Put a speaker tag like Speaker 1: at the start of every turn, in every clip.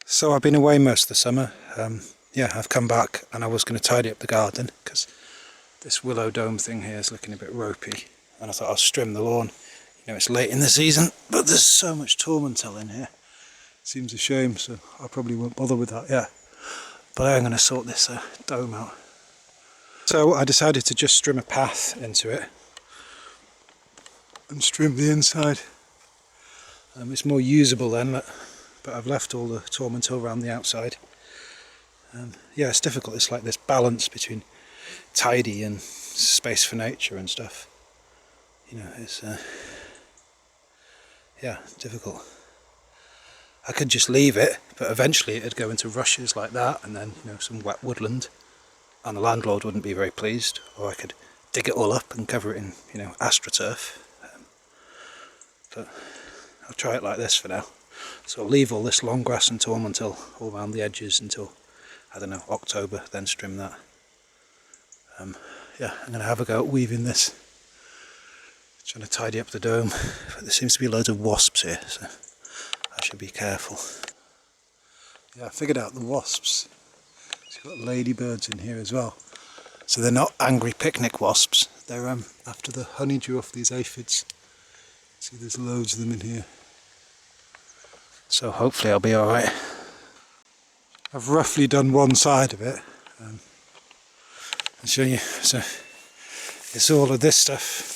Speaker 1: So I've been away most of the summer. Yeah, I've come back and I was going to tidy up the garden because this willow dome thing here is looking a bit ropey, and I thought I'll trim the lawn. You know, it's late in the season, but there's so much tormentil in here. Seems a shame, so I probably won't bother with that yet. But I am going to sort this dome out. So I decided to just trim a path into it and trim the inside. It's more usable then, but I've left all the tormentil around the outside. Yeah, it's difficult. It's like this balance between tidy and space for nature and stuff. You know, it's yeah, difficult. I could just leave it, but eventually it'd go into rushes like that, and then, you know, some wet woodland, and the landlord wouldn't be very pleased. Or I could dig it all up and cover it in, you know, astroturf. But I'll try it like this for now. So I'll leave all this long grass and tormentil all around the edges until, I don't know, October, then trim that. Yeah, I'm going to have a go at weaving this. Trying to tidy up the dome, but there seems to be loads of wasps here, so I should be careful. Yeah, I figured out the wasps. It's got ladybirds in here as well. So they're not angry picnic wasps, they're after the honeydew off these aphids. See, there's loads of them in here. So hopefully I'll be alright. I've roughly done one side of it. I'll show you. So it's all of this stuff.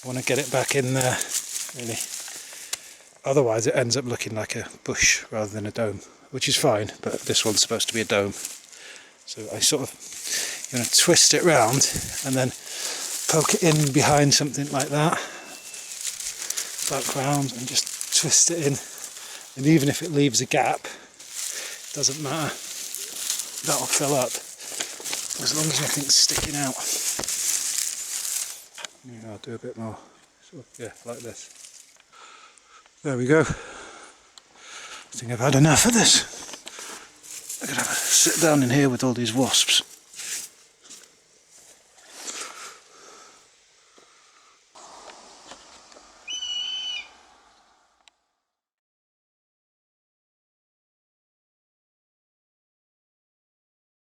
Speaker 1: I want to get it back in there, really. Otherwise it ends up looking like a bush rather than a dome, which is fine, but this one's supposed to be a dome. So I sort of, you know, twist it round and then poke it in behind something like that, background, and just twist it in. And even if it leaves a gap, it doesn't matter, that'll fill up, as long as nothing's sticking out. Yeah, I'll do a bit more, sort of, yeah, like this. There we go. I think I've had enough of this. I'm going to have a sit down in here with all these wasps.